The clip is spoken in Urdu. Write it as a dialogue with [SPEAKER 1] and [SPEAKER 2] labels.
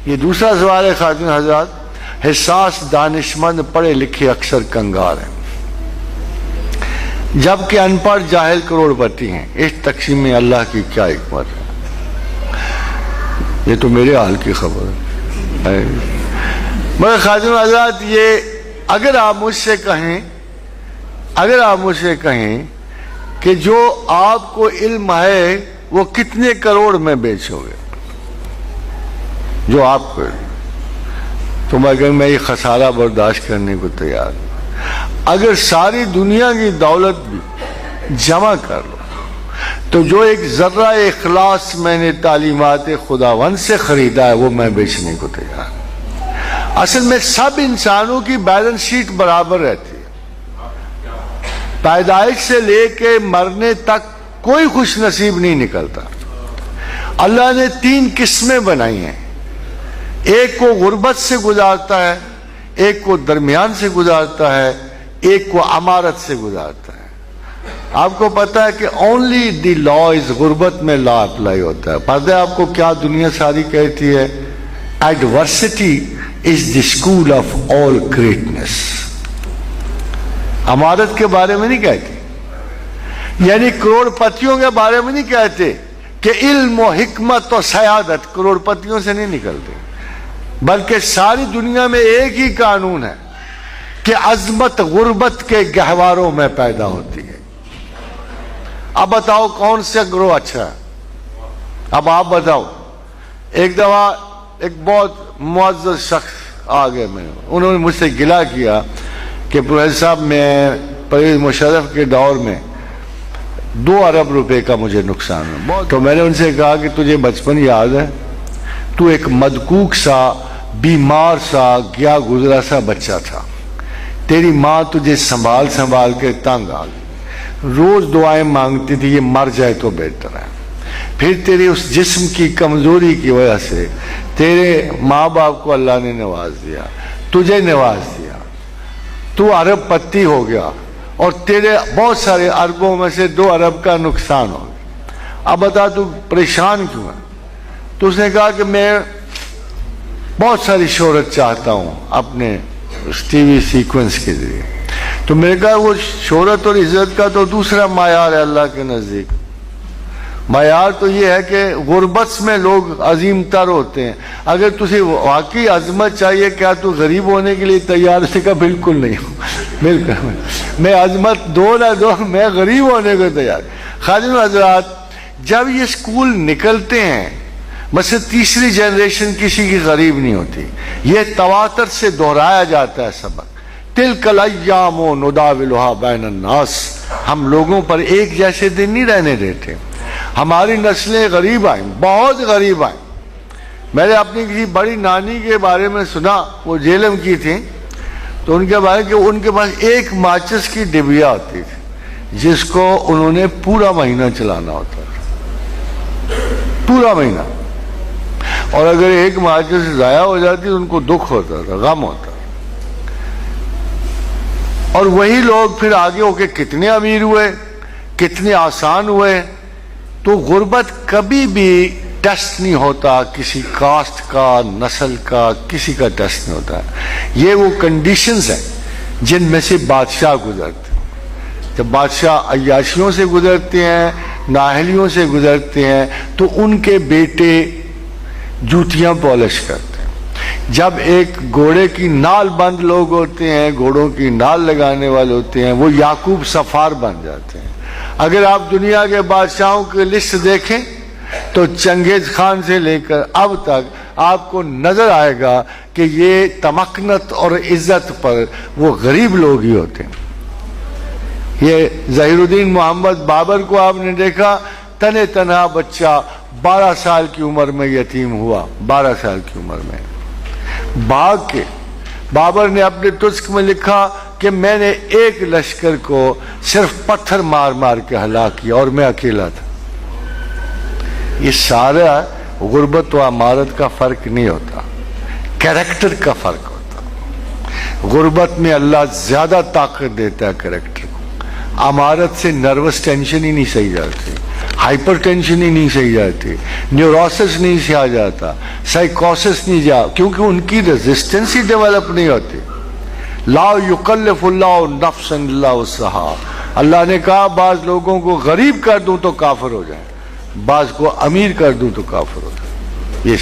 [SPEAKER 1] یہ دوسرا سوال ہے خاتون حضرات. حساس دانشمند پڑھے لکھے اکثر کنگار ہیں جبکہ ان پڑھ جاہل کروڑ پتی ہیں. اس تقسیم میں اللہ کی کیا حکمت ہے؟ یہ تو میرے حال کی خبر ہے. مگر خاتون حضرات یہ اگر آپ مجھ سے کہیں کہ جو آپ کو علم ہے وہ کتنے کروڑ میں بیچو گے جو آپ کو، تو میں یہ خسارہ برداشت کرنے کو تیار ہوں. اگر ساری دنیا کی دولت بھی جمع کر لو تو جو ایک ذرہ اخلاص میں نے تعلیمات خداوند سے خریدا ہے وہ میں بیچنے کو تیار ہوں. اصل میں سب انسانوں کی بیلنس شیٹ برابر رہتی ہے. پیدائش سے لے کے مرنے تک کوئی خوش نصیب نہیں نکلتا. اللہ نے 3 قسمیں بنائی ہیں. ایک کو غربت سے گزارتا ہے، ایک کو درمیان سے گزارتا ہے، ایک کو امارت سے گزارتا ہے. آپ کو پتا ہے کہ اونلی دی لا از غربت میں لا اپلائی ہوتا ہے. پتہ ہے آپ کو کیا دنیا ساری کہتی ہے؟ Adversity is the school of all greatness. امارت کے بارے میں نہیں کہتی، یعنی کروڑ پتیوں کے بارے میں نہیں کہتے کہ علم و حکمت و سیادت کروڑ پتیوں سے نہیں نکلتے، بلکہ ساری دنیا میں ایک ہی قانون ہے کہ عظمت غربت کے گہواروں میں پیدا ہوتی ہے. اب بتاؤ کون سے گروہ اچھا ہے؟ اب آپ بتاؤ. ایک دفعہ ایک بہت معزز شخص آگے میں، انہوں نے مجھ سے گلہ کیا کہ پروفیسر صاحب میں پرویز مشرف کے دور میں 2 ارب روپے کا مجھے نقصان ہے. تو میں نے ان سے کہا کہ تجھے بچپن یاد ہے؟ تو ایک مدکوک سا بیمار سا گیا گزرا سا بچہ تھا. تیری ماں تجھے سنبھال کے تنگ آ گئی، روز دعائیں مانگتی تھی یہ مر جائے تو بہتر ہے. پھر تیری اس جسم کی کمزوری کی وجہ سے تیرے ماں باپ کو اللہ نے نواز دیا، تجھے نواز دیا، تو ارب پتی ہو گیا اور تیرے بہت سارے اربوں میں سے 2 ارب کا نقصان ہو گیا. اب بتا تو پریشان کیوں ہے؟ تو اس نے کہا کہ میں بہت ساری شہرت چاہتا ہوں اپنے ٹی وی سیکوینس کے ذریعے. تو میں نے کہا وہ شہرت اور عزت کا تو دوسرا معیار ہے اللہ کے نزدیک. معیار تو یہ ہے کہ غربت میں لوگ عظیم تر ہوتے ہیں. اگر تجھے واقعی عظمت چاہیے کیا تو غریب ہونے کے لیے تیار؟ اس نے کہا بالکل نہیں ہوں، بالکل میں عظمت دو نہ دو، میں غریب ہونے کو تیار. خاتون حضرات جب یہ اسکول نکلتے ہیں مثلا تیسری جنریشن کسی کی غریب نہیں ہوتی. یہ تواتر سے دہرایا جاتا ہے سبق. تلک الایام نداولها بین الناس. ہم لوگوں پر ایک جیسے دن نہیں رہنے دیتے. ہماری نسلیں غریب آئیں، بہت غریب آئیں. میں نے اپنی کسی بڑی نانی کے بارے میں سنا، وہ جیلم کی تھیں، تو ان کے بارے کہ ان کے پاس ایک ماچس کی ڈبیا ہوتی تھی جس کو انہوں نے پورا مہینہ چلانا ہوتا تھا، پورا مہینہ. اور اگر ایک ماچس ضائع ہو جاتی تو ان کو دکھ ہوتا تھا، غم ہوتا. اور وہی لوگ پھر آگے ہو کے کتنے امیر ہوئے، کتنے آسان ہوئے. تو غربت کبھی بھی ٹیسٹ نہیں ہوتا کسی کاسٹ کا، نسل کا، کسی کا ٹیسٹ نہیں ہوتا. یہ وہ کنڈیشنز ہیں جن میں سے بادشاہ گزرتے ہیں. جب بادشاہ عیاشیوں سے گزرتے ہیں، نااہلیوں سے گزرتے ہیں، تو ان کے بیٹے جوتیاں پالش کرتے ہیں. جب ایک گھوڑے کی نال بند لوگ ہوتے ہیں، گھوڑوں کی نال لگانے والے ہوتے ہیں، وہ یعقوب سفار بن جاتے ہیں. اگر آپ دنیا کے بادشاہوں کی لسٹ دیکھیں تو چنگیز خان سے لے کر اب تک آپ کو نظر آئے گا کہ یہ تمکنت اور عزت پر وہ غریب لوگ ہی ہوتے ہیں. یہ ظہیر الدین محمد بابر کو آپ نے دیکھا، تنہ تنہا بچہ 12 سال کی عمر میں یتیم ہوا. 12 سال کی عمر میں بھاگ کے بابر نے اپنے تسک میں لکھا کہ میں نے ایک لشکر کو صرف پتھر مار مار کے ہلاک کیا اور میں اکیلا تھا. یہ سارا غربت و امارت کا فرق نہیں ہوتا، کریکٹر کا فرق ہوتا. غربت میں اللہ زیادہ طاقت دیتا ہے کریکٹر کو. امارت سے نروس ٹینشن ہی نہیں سہی جاتی. ہائپر ٹینشن ہی نہیں سہی جاتی، نیوروسس نہیں سہا جاتا، سائیکوسس نہیں جا، کیونکہ ان کی ریزسٹنس ہی ڈیولپ نہیں ہوتی۔ لا یکلف اللہ نفسا الا وسعہا، اللہ نے کہا بعض لوگوں کو غریب کر دوں تو کافر ہو جائیں، بعض کو امیر کر دوں تو کافر ہو جائیں۔ یہ